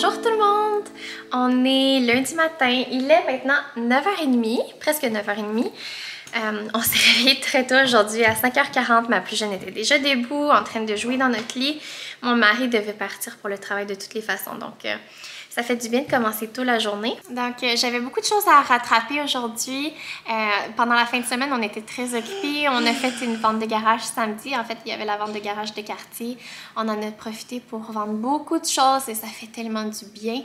Bonjour tout le monde! On est lundi matin, il est maintenant 9h30, presque 9h30. On s'est réveillé très tôt aujourd'hui, à 5h40, ma plus jeune était déjà debout, en train de jouer dans notre lit. Mon mari devait partir pour le travail de toutes les façons, donc ça fait du bien de commencer tôt la journée. Donc j'avais beaucoup de choses à rattraper aujourd'hui. Pendant la fin de semaine, on était très occupés. On a fait une vente de garage samedi. En fait, il y avait la vente de garage de quartier. On en a profité pour vendre beaucoup de choses et ça fait tellement du bien.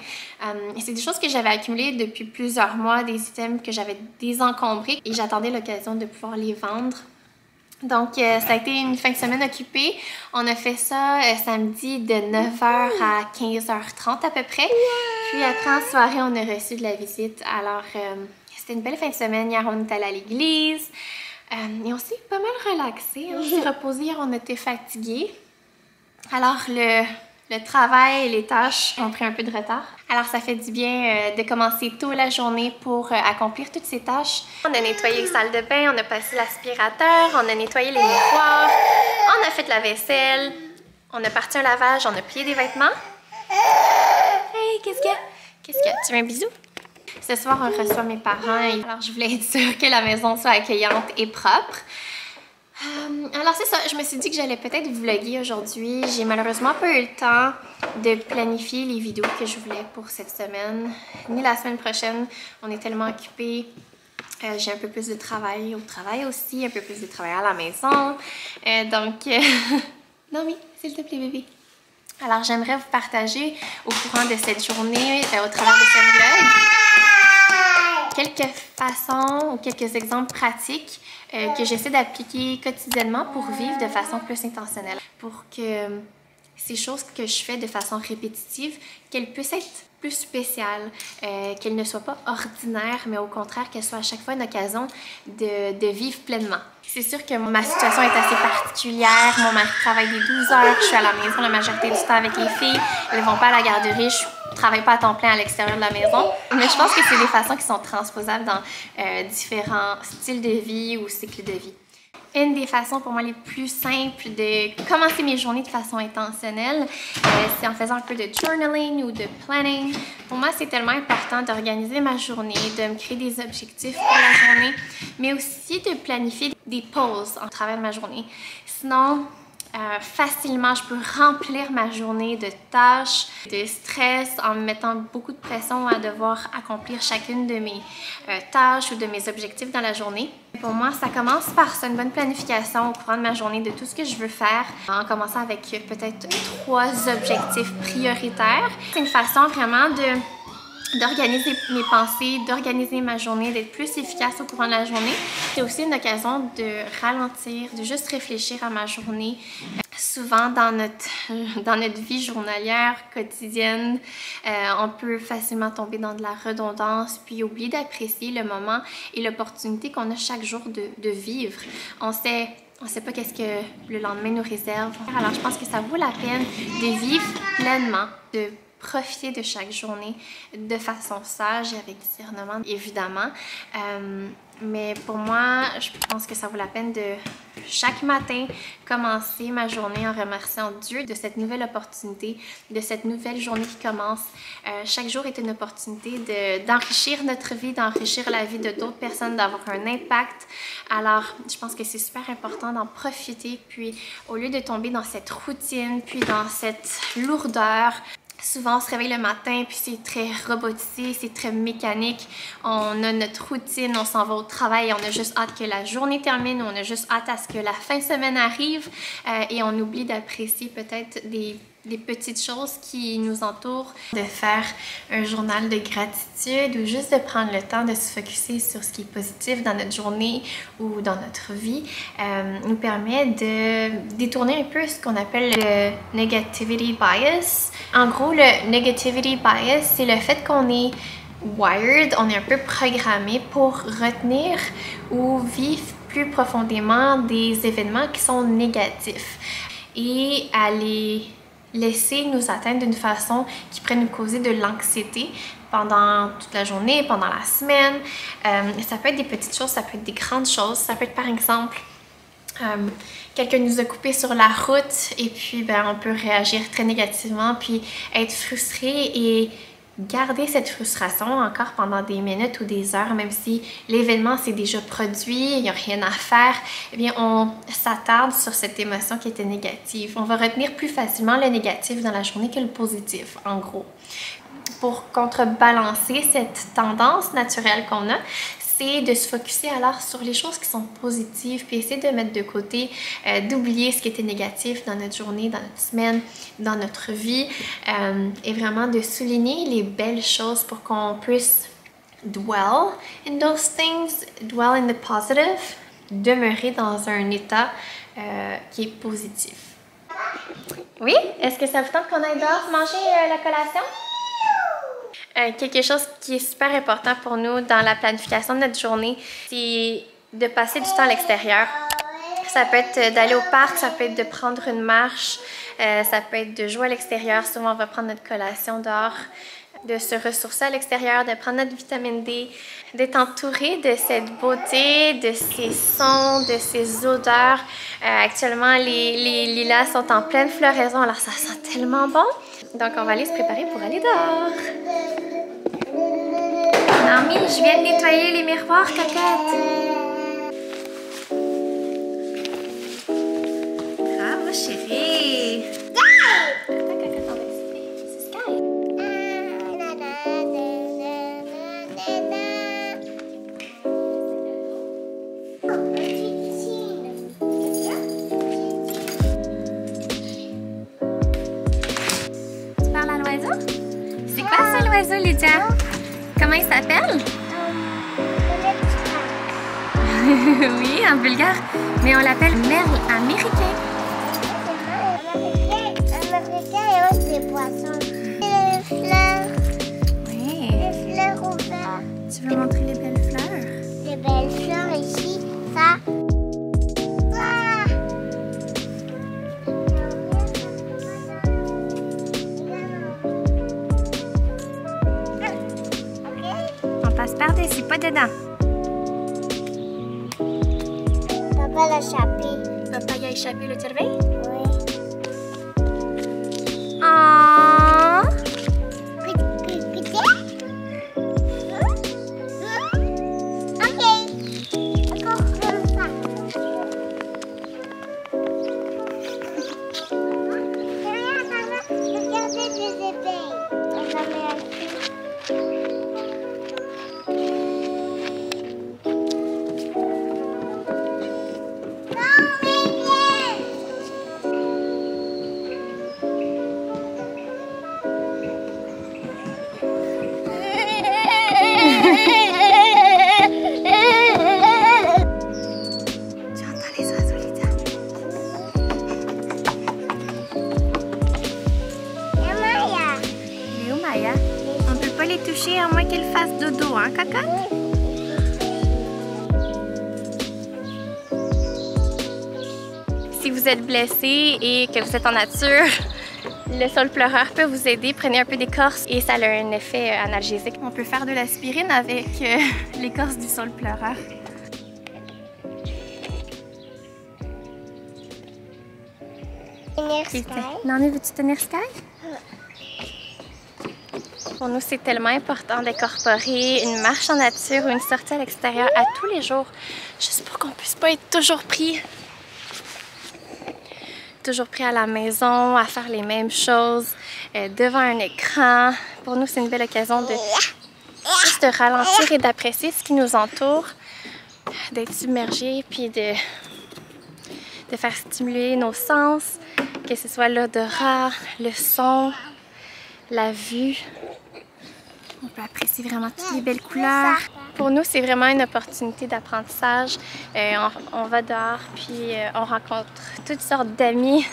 C'est des choses que j'avais accumulées depuis plusieurs mois, des items que j'avais désencombrés et j'attendais l'occasion de pouvoir les vendre. Donc, ça a été une fin de semaine occupée. On a fait ça samedi de 9h à 15h30 à peu près. Puis après, en soirée, on a reçu de la visite. Alors, c'était une belle fin de semaine. Hier, on est allé à l'église. Et on s'est pas mal relaxé. On s'est reposé. Hier, on était fatigués. Alors, le travail et les tâches ont pris un peu de retard. Alors, ça fait du bien de commencer tôt la journée pour accomplir toutes ces tâches. On a nettoyé la salle de bain, on a passé l'aspirateur, on a nettoyé les miroirs, on a fait la vaisselle, on a parti un lavage, on a plié des vêtements. Hey, qu'est-ce qu'il y a? Qu'est-ce qu'il y a? Tu veux un bisou? Ce soir, on reçoit mes parents. Alors, je voulais être sûre que la maison soit accueillante et propre. Alors c'est ça, je me suis dit que j'allais peut-être vlogger aujourd'hui. J'ai malheureusement pas eu le temps de planifier les vidéos que je voulais pour cette semaine, ni la semaine prochaine. On est tellement occupés. J'ai un peu plus de travail au travail aussi, un peu plus de travail à la maison. Non mais, s'il te plaît bébé. Alors j'aimerais vous partager au courant de cette journée, au travers de ce vlog, quelques façons ou quelques exemples pratiques que j'essaie d'appliquer quotidiennement pour vivre de façon plus intentionnelle. Pour que ces choses que je fais de façon répétitive, qu'elles puissent être plus spéciales, qu'elles ne soient pas ordinaires, mais au contraire qu'elles soient à chaque fois une occasion de vivre pleinement. C'est sûr que ma situation est assez particulière. Mon mari travaille des 12 heures, je suis à la maison la majorité du temps avec les filles. Elles ne vont pas à la garderie, je travaille pas à temps plein à l'extérieur de la maison. Mais je pense que c'est des façons qui sont transposables dans différents styles de vie ou cycles de vie. Une des façons pour moi les plus simples de commencer mes journées de façon intentionnelle, c'est en faisant un peu de journaling ou de planning. Pour moi, c'est tellement important d'organiser ma journée, de me créer des objectifs pour la journée, mais aussi de planifier des pauses en travers de ma journée. Sinon, facilement, je peux remplir ma journée de tâches, de stress en me mettant beaucoup de pression à devoir accomplir chacune de mes tâches ou de mes objectifs dans la journée. Pour moi, ça commence par une bonne planification au courant de ma journée de tout ce que je veux faire, en commençant avec peut-être 3 objectifs prioritaires. C'est une façon vraiment d'organiser mes pensées, d'organiser ma journée, d'être plus efficace au courant de la journée. C'est aussi une occasion de ralentir, de juste réfléchir à ma journée. Souvent, dans notre vie journalière, quotidienne, on peut facilement tomber dans de la redondance puis oublier d'apprécier le moment et l'opportunité qu'on a chaque jour de vivre. On sait pas qu'est-ce que le lendemain nous réserve. Alors, je pense que ça vaut la peine de vivre pleinement, de profiter de chaque journée de façon sage et avec discernement, évidemment. Mais pour moi, je pense que ça vaut la peine de chaque matin commencer ma journée en remerciant Dieu de cette nouvelle opportunité, de cette nouvelle journée qui commence. Chaque jour est une opportunité d'enrichir notre vie, d'enrichir la vie de d'autres personnes, d'avoir un impact. Alors, je pense que c'est super important d'en profiter, puis au lieu de tomber dans cette routine, puis dans cette lourdeur. Souvent, on se réveille le matin, puis c'est très robotisé, c'est très mécanique. On a notre routine, on s'en va au travail, on a juste hâte que la journée termine, on a juste hâte à ce que la fin de semaine arrive et on oublie d'apprécier peut-être des petites choses qui nous entourent. De faire un journal de gratitude ou juste de prendre le temps de se focusser sur ce qui est positif dans notre journée ou dans notre vie nous permet de détourner un peu ce qu'on appelle le negativity bias. En gros, le negativity bias, c'est le fait qu'on est wired, on est un peu programmé pour retenir ou vivre plus profondément des événements qui sont négatifs et à les laisser nous atteindre d'une façon qui pourrait nous causer de l'anxiété pendant toute la journée, pendant la semaine. Ça peut être des petites choses, ça peut être des grandes choses. Ça peut être par exemple quelqu'un nous a coupé sur la route et puis ben, on peut réagir très négativement puis être frustré et garder cette frustration encore pendant des minutes ou des heures, même si l'événement s'est déjà produit, il n'y a rien à faire, eh bien on s'attarde sur cette émotion qui était négative. On va retenir plus facilement le négatif dans la journée que le positif, en gros. Pour contrebalancer cette tendance naturelle qu'on a, c'est de se focusser alors sur les choses qui sont positives, puis essayer de mettre de côté, d'oublier ce qui était négatif dans notre journée, dans notre semaine, dans notre vie, et vraiment de souligner les belles choses pour qu'on puisse dwell in those things, dwell in the positive, demeurer dans un état qui est positif. Oui? Est-ce que ça vous tente qu'on aille dehors manger la collation? Quelque chose qui est super important pour nous dans la planification de notre journée, c'est de passer du temps à l'extérieur. Ça peut être d'aller au parc, ça peut être de prendre une marche, ça peut être de jouer à l'extérieur. Souvent, on va prendre notre collation dehors, de se ressourcer à l'extérieur, de prendre notre vitamine D, d'être entouré de cette beauté, de ces sons, de ces odeurs. Actuellement, les lilas sont en pleine floraison, alors ça sent tellement bon. Donc, on va aller se préparer pour aller dehors. Nami, je viens de nettoyer les miroirs, cocotte. Bravo, chérie. Attends, cocotte, on va essayer. C'est Sky. Tu parles à l'oiseau? C'est quoi ça, l'oiseau, Lydia? Comment il s'appelle? Oui, en bulgare. Mais on l'appelle merle américain. Américain et aussi des poissons. Les fleurs. Oui. Les fleurs ouvertes. Tu veux montrer les belles fleurs? Les belles fleurs ici, ça. Ah! On passe par-dessus, pas dedans. Papa l'a échappé. Papa y a échappé le turvé? Oui. Oh! Ok. Encore comme ça. Regardez les abeilles. Tu entends les oiseaux, Lydia? Il est où, Maya? On peut pas les toucher à moins qu'ils fassent dodo, hein, cocotte? Si vous êtes blessé et que vous êtes en nature, le saule pleureur peut vous aider. Prenez un peu d'écorce et ça a un effet analgésique. On peut faire de l'aspirine avec l'écorce du saule pleureur. Nami, veux-tu tenir Sky? Pour nous, c'est tellement important d'incorporer une marche en nature ou une sortie à l'extérieur à tous les jours, juste pour qu'on puisse pas être toujours pris à la maison, à faire les mêmes choses, devant un écran. Pour nous, c'est une belle occasion de juste de ralentir et d'apprécier ce qui nous entoure, d'être submergé, puis de faire stimuler nos sens, que ce soit l'odorat, le son, la vue. On peut apprécier vraiment toutes les belles couleurs. Pour nous, c'est vraiment une opportunité d'apprentissage. On va dehors, puis on rencontre toutes sortes d'amis,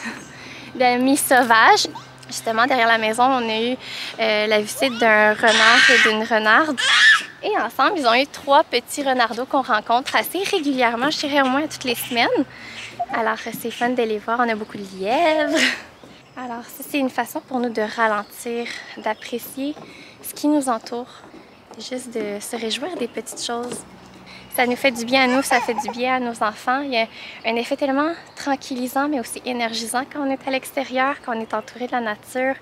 d'amis sauvages. Justement, derrière la maison, on a eu la visite d'un renard et d'une renarde. Et ensemble, ils ont eu 3 petits renardeaux qu'on rencontre assez régulièrement, je dirais au moins toutes les semaines. Alors, c'est fun de les voir. On a beaucoup de lièvres. Alors, ça, c'est une façon pour nous de ralentir, d'apprécier ce qui nous entoure. Juste de se réjouir des petites choses. Ça nous fait du bien à nous, ça fait du bien à nos enfants. Il y a un effet tellement tranquillisant, mais aussi énergisant quand on est à l'extérieur, quand on est entouré de la nature.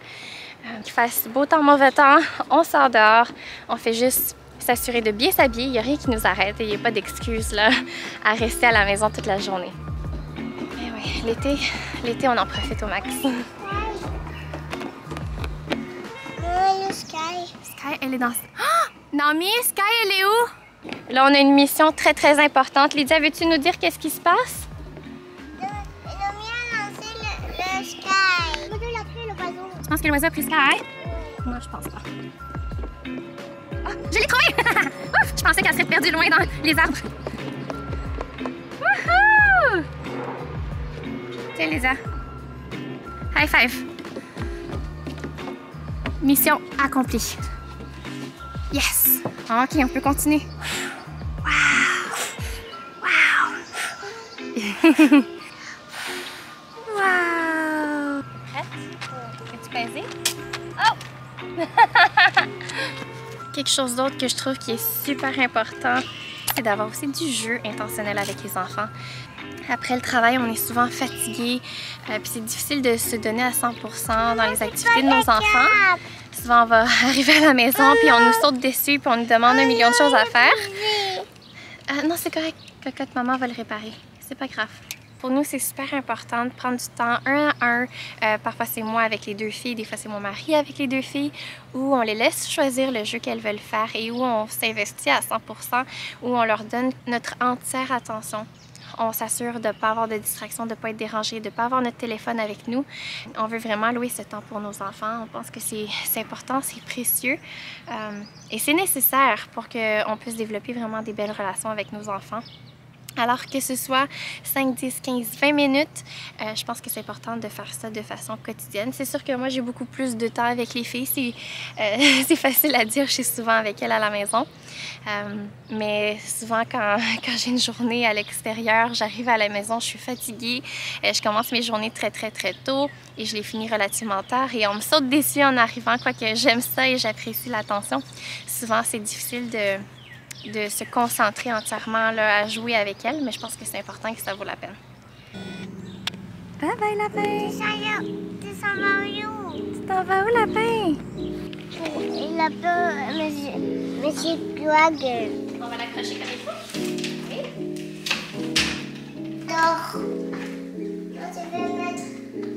Qu'il fasse beau temps, mauvais temps, on sort dehors, on fait juste s'assurer de bien s'habiller. Il n'y a rien qui nous arrête et il n'y a pas d'excuse là à rester à la maison toute la journée. Mais oui, l'été, on en profite au max. Sky, elle est dans... Oh! Nami, Sky, elle est où? Là, on a une mission très, très importante. Lydia, veux-tu nous dire qu'est-ce qui se passe? Nami a lancé le Sky. L'oiseau a pris l'oiseau. Tu penses que l'oiseau a pris Sky? Moi, je pense pas. Oh, je l'ai trouvé! Ouf, je pensais qu'elle serait perdue loin dans les arbres. Wouhou! Tiens, Lydia. High five. Mission accomplie. Yes! Ok, on peut continuer. Wow! Wow! Wow! Prête? Es-tu pesée? Oh! Quelque chose d'autre que je trouve qui est super important, c'est d'avoir aussi du jeu intentionnel avec les enfants. Après le travail, on est souvent fatigué, puis c'est difficile de se donner à 100% dans les activités de nos enfants. Souvent, on va arriver à la maison, puis on nous saute dessus, puis on nous demande 1 million de choses à faire. Non, c'est correct. Cocotte, maman va le réparer. C'est pas grave. Pour nous, c'est super important de prendre du temps un à un. Parfois, c'est moi avec les 2 filles, des fois, c'est mon mari avec les 2 filles, où on les laisse choisir le jeu qu'elles veulent faire et où on s'investit à 100%, où on leur donne notre entière attention. On s'assure de ne pas avoir de distraction, de ne pas être dérangé, de ne pas avoir notre téléphone avec nous. On veut vraiment louer ce temps pour nos enfants. On pense que c'est important, c'est précieux et c'est nécessaire pour qu'on puisse développer vraiment des belles relations avec nos enfants. Alors que ce soit 5, 10, 15, 20 minutes, je pense que c'est important de faire ça de façon quotidienne. C'est sûr que moi, j'ai beaucoup plus de temps avec les filles. C'est facile à dire, je suis souvent avec elles à la maison. Mais souvent, quand j'ai une journée à l'extérieur, j'arrive à la maison, je suis fatiguée. Je commence mes journées très, très, très tôt et je les finis relativement tard. Et on me saute dessus en arrivant, quoique j'aime ça et j'apprécie l'attention. Souvent, c'est difficile de se concentrer entièrement là, à jouer avec elle, mais je pense que c'est important et que ça vaut la peine. Bye bye, lapin! Tu s'en vas où? Tu t'en vas où, lapin? Lapin, monsieur Dragon. On va l'accrocher comme il faut. Oui. Dors. Moi, je vais mettre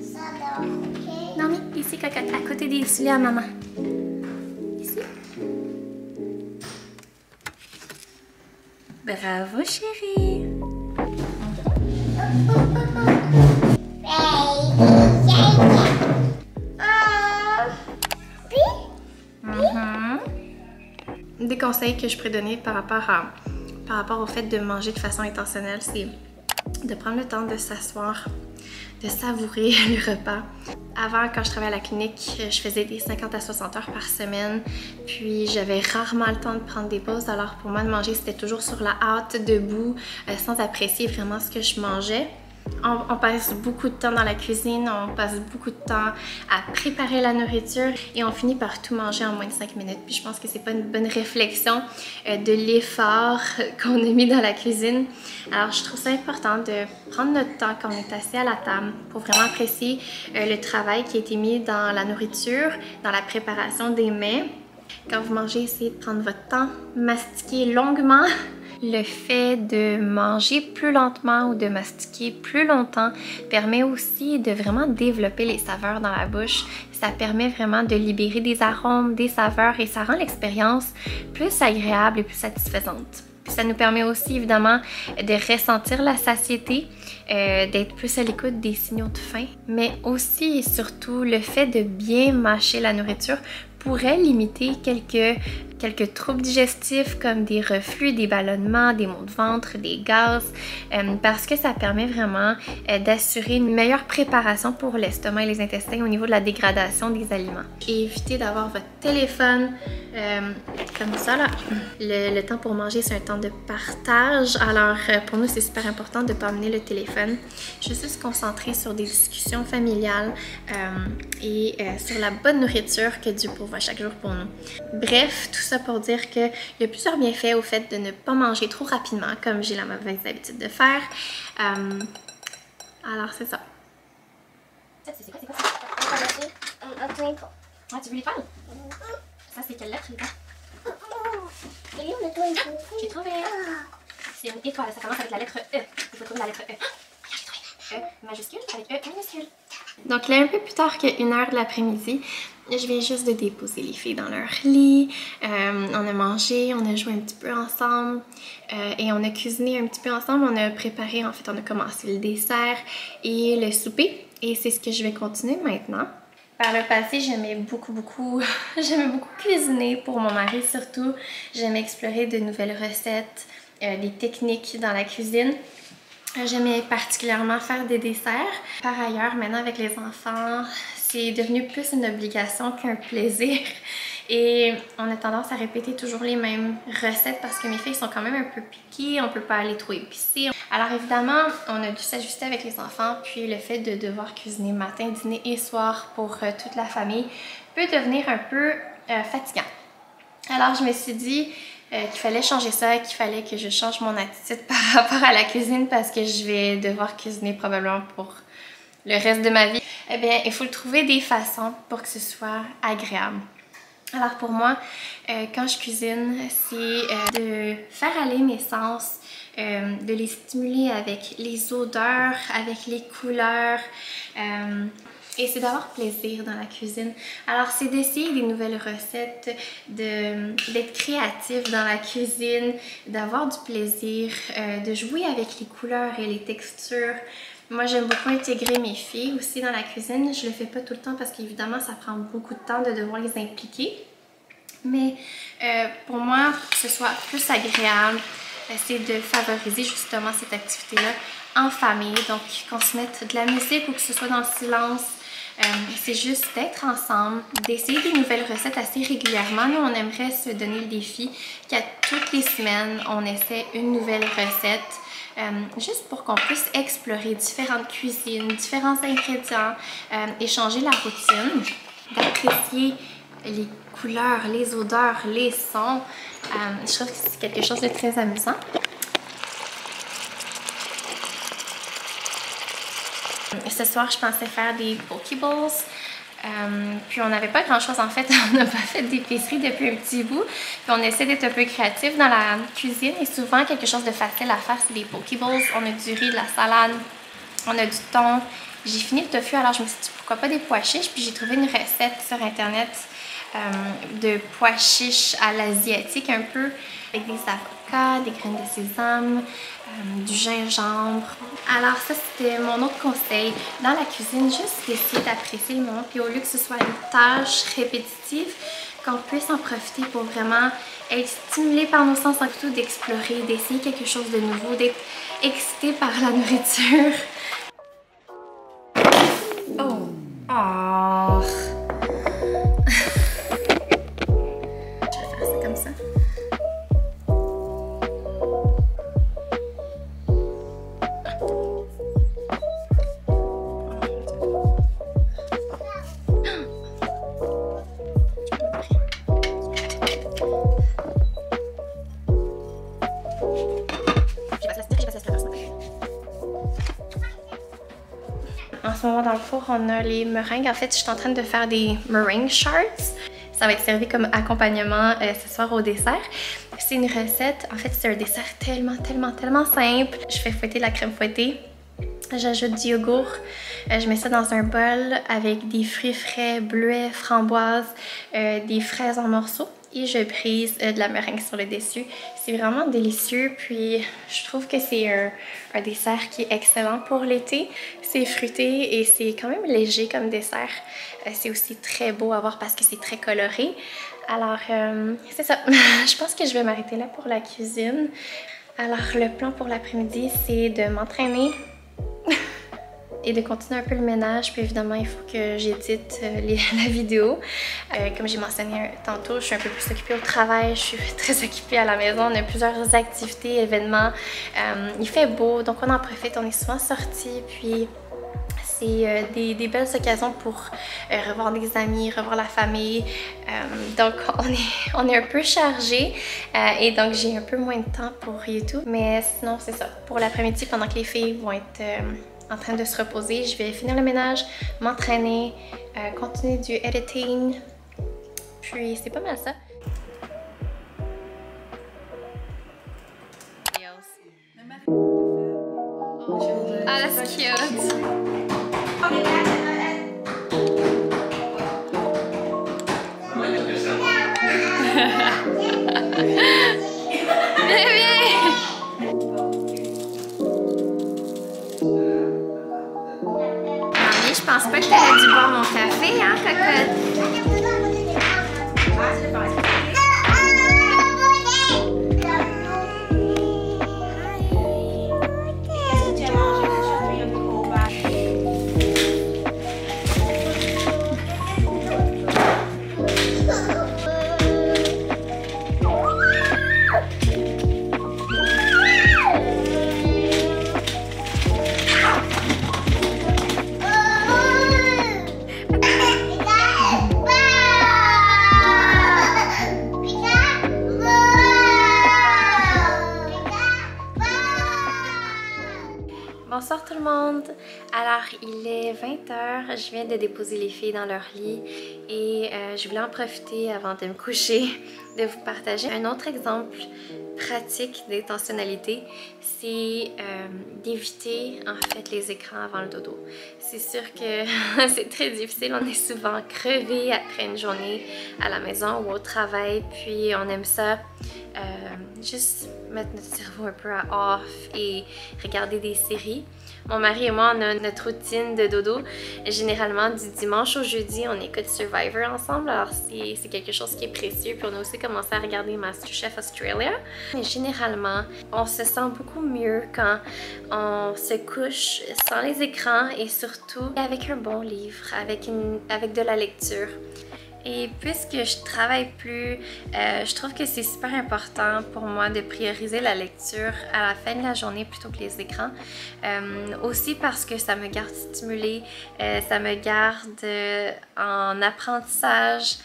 ça dehors, ok? Non, mais ici, cocotte, à côté des souliers à maman. Ici. Bravo, chérie! Des conseils que je pourrais donner par rapport au fait de manger de façon intentionnelle, c'est de prendre le temps de s'asseoir, de savourer le repas. Avant, quand je travaillais à la clinique, je faisais des 50 à 60 heures par semaine, puis j'avais rarement le temps de prendre des pauses. Alors pour moi, de manger, c'était toujours sur la hâte, debout, sans apprécier vraiment ce que je mangeais. On passe beaucoup de temps dans la cuisine, on passe beaucoup de temps à préparer la nourriture et on finit par tout manger en moins de 5 minutes. Puis je pense que c'est pas une bonne réflexion de l'effort qu'on a mis dans la cuisine. Alors je trouve ça important de prendre notre temps quand on est assis à la table pour vraiment apprécier le travail qui a été mis dans la nourriture, dans la préparation des mets. Quand vous mangez, essayez de prendre votre temps, mastiquer longuement. Le fait de manger plus lentement ou de mastiquer plus longtemps permet aussi de vraiment développer les saveurs dans la bouche. Ça permet vraiment de libérer des arômes, des saveurs et ça rend l'expérience plus agréable et plus satisfaisante. Puis ça nous permet aussi évidemment de ressentir la satiété, d'être plus à l'écoute des signaux de faim, mais aussi et surtout le fait de bien mâcher la nourriture pourrait limiter quelques troubles digestifs comme des reflux, des ballonnements, des maux de ventre, des gaz, parce que ça permet vraiment d'assurer une meilleure préparation pour l'estomac et les intestins au niveau de la dégradation des aliments. Et évitez d'avoir votre téléphone comme ça là. Le temps pour manger, c'est un temps de partage. Alors pour nous, c'est super important de ne pas amener le téléphone. Juste se concentrer sur des discussions familiales et sur la bonne nourriture que Dieu pourvoit chaque jour pour nous. Bref, tout ça pour dire qu'il y a plusieurs bienfaits au fait de ne pas manger trop rapidement, comme j'ai la mauvaise habitude de faire. Alors, c'est ça. C'est quoi? Ah, tu veux les faire? Ça, c'est quelle lettre, les gars? J'ai trouvé. C'est une étoile, ça commence avec la lettre E. Il faut trouver la lettre E. J'ai trouvé. E majuscule avec E minuscule. Donc là, un peu plus tard qu'une heure de l'après-midi, je viens juste de déposer les filles dans leur lit. On a mangé, on a joué un petit peu ensemble et on a cuisiné un petit peu ensemble. On a préparé, en fait, on a commencé le dessert et le souper. Et c'est ce que je vais continuer maintenant. Par le passé, j'aimais beaucoup cuisiner pour mon mari surtout. J'aimais explorer de nouvelles recettes, des techniques dans la cuisine. J'aimais particulièrement faire des desserts. Par ailleurs, maintenant avec les enfants, c'est devenu plus une obligation qu'un plaisir. Et on a tendance à répéter toujours les mêmes recettes parce que mes filles sont quand même un peu piquées, on peut pas aller trop épicé. Alors évidemment, on a dû s'ajuster avec les enfants, puis le fait de devoir cuisiner matin, dîner et soir pour toute la famille peut devenir un peu fatigant. Alors je me suis dit qu'il fallait changer ça, qu'il fallait que je change mon attitude par rapport à la cuisine parce que je vais devoir cuisiner probablement pour le reste de ma vie. Eh bien, il faut trouver des façons pour que ce soit agréable. Alors pour moi, quand je cuisine, c'est de faire aller mes sens, de les stimuler avec les odeurs, avec les couleurs, et c'est d'avoir plaisir dans la cuisine. Alors c'est d'essayer des nouvelles recettes, d'être créatif dans la cuisine, d'avoir du plaisir, de jouer avec les couleurs et les textures. Moi, j'aime beaucoup intégrer mes filles aussi dans la cuisine. Je le fais pas tout le temps parce qu'évidemment, ça prend beaucoup de temps de devoir les impliquer. Mais pour moi, que ce soit plus agréable, c'est de favoriser justement cette activité-là en famille. Donc, qu'on se mette de la musique ou que ce soit dans le silence. C'est juste d'être ensemble, d'essayer des nouvelles recettes assez régulièrement. Nous, on aimerait se donner le défi qu'à toutes les semaines, on essaie une nouvelle recette. Juste pour qu'on puisse explorer différentes cuisines, différents ingrédients, échanger la routine, d'apprécier les couleurs, les odeurs, les sons. Je trouve que c'est quelque chose de très amusant. Ce soir, je pensais faire des pokeballs. Puis on n'avait pas grand chose en fait, on n'a pas fait d'épicerie depuis un petit bout. Puis on essaie d'être un peu créatif dans la cuisine et souvent quelque chose de facile à faire, c'est des pokeballs. On a du riz, de la salade, on a du thon. J'ai fini le tofu, alors je me suis dit pourquoi pas des pois chiches. Puis j'ai trouvé une recette sur internet de pois chiches à l'asiatique un peu, avec des avocats, des graines de sésame, du gingembre. Alors ça, c'était mon autre conseil dans la cuisine, juste d'essayer d'apprécier le moment, puis au lieu que ce soit une tâche répétitive, qu'on puisse en profiter pour vraiment être stimulé par nos sens, en plutôt d'explorer, d'essayer quelque chose de nouveau, d'être excité par la nourriture. Oh! Oh! Je vais faire ça comme ça. En ce moment dans le four, on a les meringues. En fait, je suis en train de faire des meringue charts. Ça va être servi comme accompagnement ce soir au dessert. C'est une recette, en fait c'est un dessert tellement simple. Je fais fouetter la crème fouettée. J'ajoute du yogourt. Je mets ça dans un bol avec des fruits frais, bleuets, framboises, des fraises en morceaux. Et je brise de la meringue sur le dessus. C'est vraiment délicieux. Puis je trouve que c'est un dessert qui est excellent pour l'été. C'est fruité et c'est quand même léger comme dessert. C'est aussi très beau à voir parce que c'est très coloré. Alors c'est ça. Je pense que je vais m'arrêter là pour la cuisine. Alors le plan pour l'après-midi, c'est de m'entraîner et de continuer un peu le ménage. Puis évidemment, il faut que j'édite la vidéo. Comme j'ai mentionné tantôt, je suis un peu plus occupée au travail, je suis très occupée à la maison. On a plusieurs activités, événements. Il fait beau, donc on en profite. On est souvent sortis. Puis C'est des belles occasions pour revoir des amis, revoir la famille. Donc on est un peu chargé et donc j'ai un peu moins de temps pour YouTube. Mais sinon c'est ça. Pour l'après-midi, pendant que les filles vont être en train de se reposer, je vais finir le ménage, m'entraîner, continuer du editing. Puis c'est pas mal ça. Ah, that's cute. Mamie, je pense pas que t'aurais dû boire mon café, hein, cocotte? Bonsoir tout le monde! Alors il est 20h, je viens de déposer les filles dans leur lit et je voulais en profiter avant de me coucher de vous partager un autre exemple pratique d'intentionnalité, c'est d'éviter en fait les écrans avant le dodo. C'est sûr que c'est très difficile, on est souvent crevé après une journée à la maison ou au travail, puis on aime ça juste mettre notre cerveau un peu à off et regarder des séries. Mon mari et moi, on a notre routine de dodo. Généralement, du dimanche au jeudi, on écoute Survivor ensemble. Alors, c'est quelque chose qui est précieux. Puis, on a aussi commencé à regarder MasterChef Australia. Mais généralement, on se sent beaucoup mieux quand on se couche sans les écrans et surtout avec un bon livre, avec de la lecture. Et puisque je travaille plus, je trouve que c'est super important pour moi de prioriser la lecture à la fin de la journée plutôt que les écrans. Aussi parce que ça me garde stimulée, ça me garde en apprentissage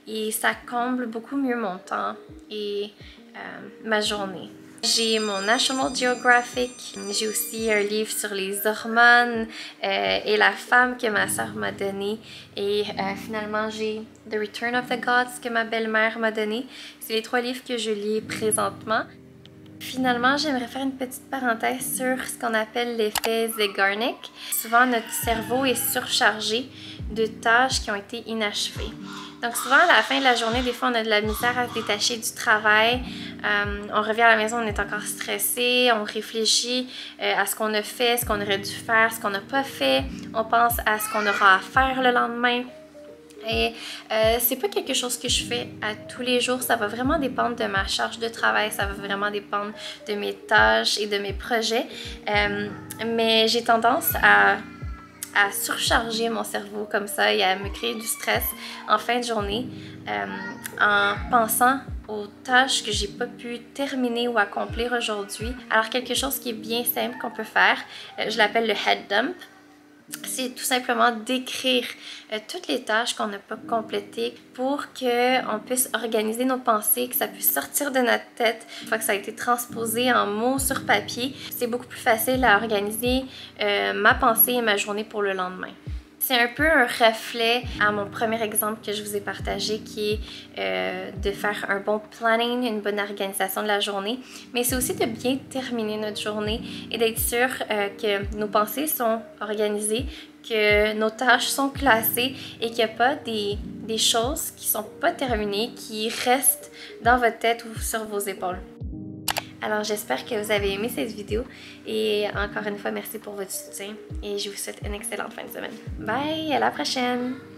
et ça comble beaucoup mieux mon temps et ma journée. J'ai mon National Geographic, j'ai aussi un livre sur les hormones et la femme que ma soeur m'a donné et finalement j'ai The Return of the Gods que ma belle-mère m'a donné. C'est les 3 livres que je lis présentement. Finalement, j'aimerais faire une petite parenthèse sur ce qu'on appelle l'effet Zeigarnik. Souvent, notre cerveau est surchargé de tâches qui ont été inachevées. Donc souvent, à la fin de la journée, des fois, on a de la misère à se détacher du travail. On revient à la maison, on est encore stressé, on réfléchit à ce qu'on a fait, ce qu'on aurait dû faire, ce qu'on n'a pas fait. On pense à ce qu'on aura à faire le lendemain. Et c'est pas quelque chose que je fais à tous les jours, ça va vraiment dépendre de ma charge de travail, ça va vraiment dépendre de mes tâches et de mes projets. Mais j'ai tendance à surcharger mon cerveau comme ça et à me créer du stress en fin de journée en pensant aux tâches que j'ai pas pu terminer ou accomplir aujourd'hui. Alors quelque chose qui est bien simple qu'on peut faire, je l'appelle le head dump. C'est tout simplement d'écrire toutes les tâches qu'on n'a pas complétées pour qu'on puisse organiser nos pensées, que ça puisse sortir de notre tête. Une fois que ça a été transposé en mots sur papier, c'est beaucoup plus facile à organiser ma pensée et ma journée pour le lendemain. C'est un peu un reflet à mon premier exemple que je vous ai partagé qui est de faire un bon planning, une bonne organisation de la journée. Mais c'est aussi de bien terminer notre journée et d'être sûr que nos pensées sont organisées, que nos tâches sont classées et qu'il n'y a pas des choses qui ne sont pas terminées, qui restent dans votre tête ou sur vos épaules. Alors j'espère que vous avez aimé cette vidéo et encore une fois merci pour votre soutien et je vous souhaite une excellente fin de semaine. Bye, à la prochaine!